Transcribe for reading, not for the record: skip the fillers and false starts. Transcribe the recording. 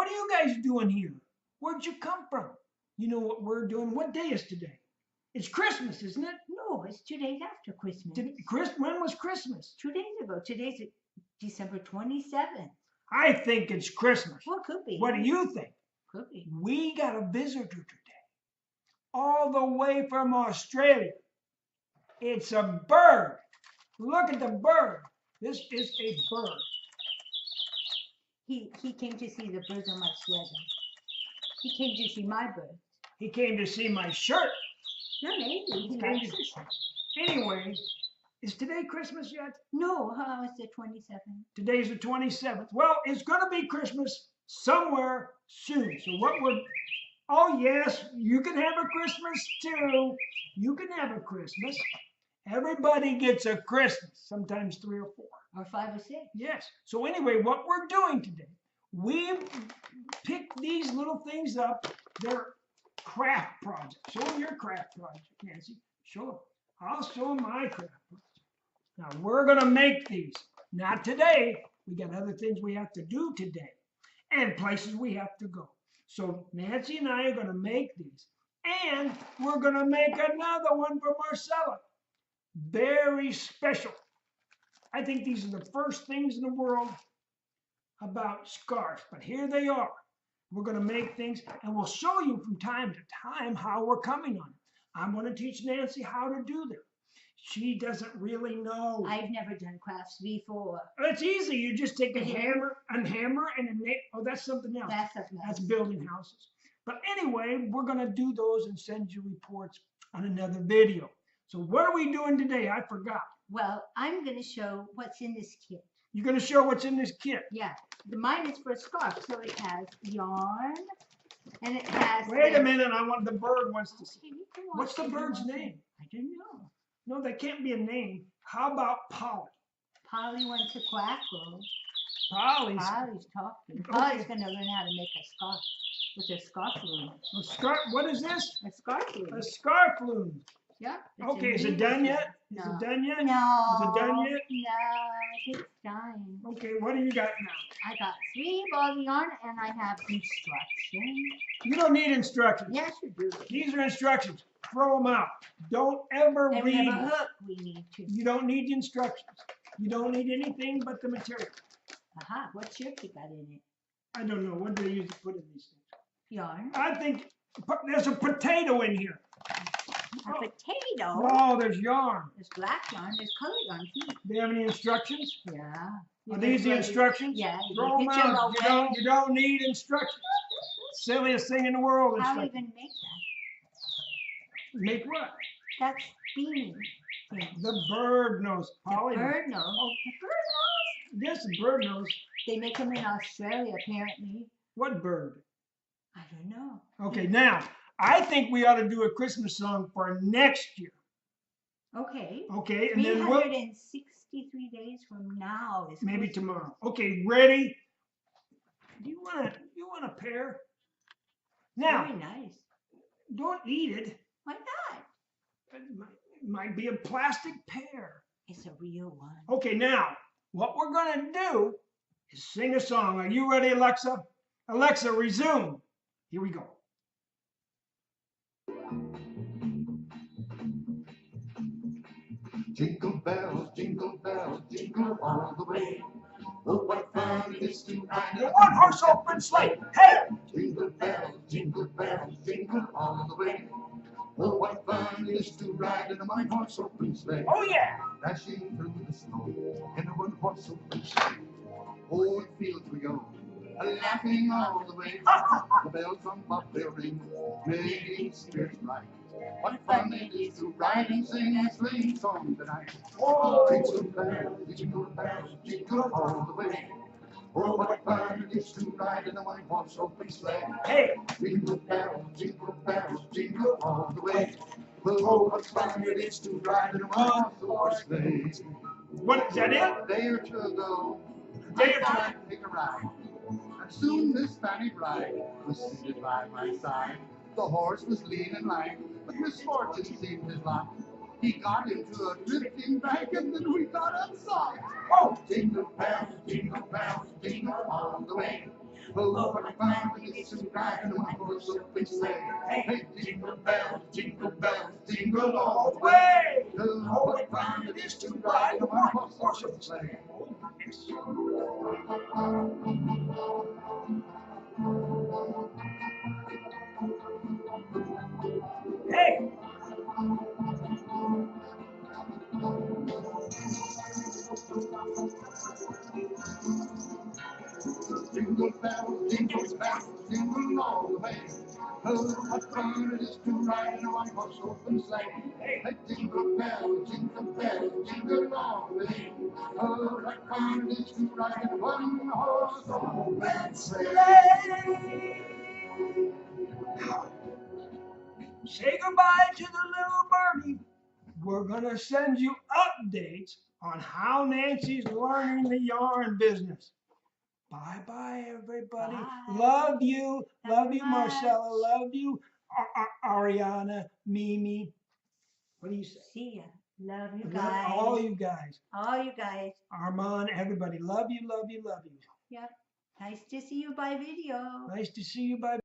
what are you guys doing here? Where'd you come from? You know what we're doing? What day is today? It's Christmas, isn't it? No, it's 2 days after Christmas. When was Christmas? 2 days ago. Today's December 27th. I think it's Christmas. Well, it could be. What do you think? Could be. We got a visitor today, all the way from Australia. It's a bird. Look at the bird. This is a bird. He came to see the birds on my sweater. He came to see my bird. He came to see my shirt. You're amazing. He likes your shirt. Anyway, is today Christmas yet? No, it's the 27th. Today's the 27th. Well, it's going to be Christmas somewhere soon. So oh yes, you can have a Christmas too. You can have a Christmas. Everybody gets a Christmas, sometimes 3 or 4. Or 5 or 6. Yes. So anyway, what we're doing today, we picked these little things up. They're craft projects. Show them your craft project, Nancy. Show them. I'll show them my craft project. Now, we're going to make these. Not today. We got other things we have to do today and places we have to go. So Nancy and I are going to make these. And we're going to make another one for Marcella. Very special. I think these are the first things in the world about scarves, but here they are. We're going to make things, and we'll show you from time to time how we're coming on it. I'm going to teach Nancy how to do them. She doesn't really know. I've never done crafts before. It's easy. You just take a hammer and a nail. Oh, that's something else. That's building houses. But anyway, we're going to do those and send you reports on another video. So what are we doing today? I forgot. Well, I'm going to show what's in this kit. You're going to show what's in this kit? Yeah. Mine is for a scarf. So it has yarn, and it has... Wait a minute. The bird wants to see. Okay, what's the bird's name? I don't know. No, that can't be a name. How about Polly? Polly went to Quackle. Polly's talking. Okay. Polly's going to learn how to make a scarf with a scarf loom. What is this? A scarf loom. A scarf loom. Yeah. Okay, is it done yet? No. Is it done yet? No. Is it done yet? No, it takes time. Okay, what do you got now? I got 3 balls of yarn and I have instructions. You don't need instructions. Yes, you do. These are instructions. Throw them out. Don't ever And read. we have a hook we need to. You don't need the instructions. You don't need anything but the material. Aha, what shirt you got in it? I don't know. What do they use to put in these things? Yarn. I think there's a potato in here. A potato? No, there's yarn. There's black yarn. There's colored yarn too. Do you have any instructions? Yeah. Are these the instructions? Yeah. Throw them out. You don't need instructions. Silliest thing in the world. How are you going to make that? Make what? That's beanie thing. The bird knows. Polly. The bird knows. Oh, the bird knows? Yes, the bird knows. They make them in Australia, apparently. What bird? I don't know. Okay, now, I think we ought to do a Christmas song for next year. Okay. Okay, and then 363 days from now is maybe Christmas. tomorrow. Okay, ready? Do you want a pear? Now, very nice. Don't eat it. Why not? It might be a plastic pear. It's a real one. Okay, now, what we're going to do is sing a song. Are you ready, Alexa? Alexa, resume. Here we go. Jingle bells, jingle all the way. Oh, what fun it is to ride a one-horse open sleigh. Hey! Jingle bells, jingle all the way. Oh, what fun it is to ride in a one-horse open sleigh. Oh, yeah! Dashing through the snow in a one-horse open sleigh. Oh, it feels we go, laughing all the way. The bells on bobtail ring, making spirits bright. What fun it is to ride and sing a sleighing song tonight. Oh, jingle bells, jingle all the way. Oh, what fun it is to ride in a one-horse open sleigh. Hey! Jingle bells, jingle all the way. Oh, what fun it is to ride in a one-horse sleigh. What, is that it? A day or two ago, I thought I'd take a ride. And soon this fanny bride was seated by my side. The horse was lean and lank, but misfortune seemed his lot. He got into a drifting bank, and then we got upside. Oh, jingle bells, jingle all the way. Oh, what fun it is to ride in a one-horse open sleigh. Hey, jingle bells, jingle all the way. Oh, what fun it is to ride in a one-horse open sleigh. Hey, Jingle bells, jingle all the way. Oh, what fun it is to ride in a one-horse open sleigh. Hey, jingle bells, jingle all the way. Oh, what fun it is to ride in a one-horse open sleigh. say goodbye to the little birdie. We're gonna send you updates on how Nancy's learning the yarn business. Bye-bye, everybody. Bye. Love you. Love Love you you, Marcella. much. Love you, Ariana, Mimi. What do you say? See ya. Love you Love guys. all you guys. All you guys. Armand, everybody. Love you, love you, love you. Yep. Nice to see you by video. Nice to see you. Bye.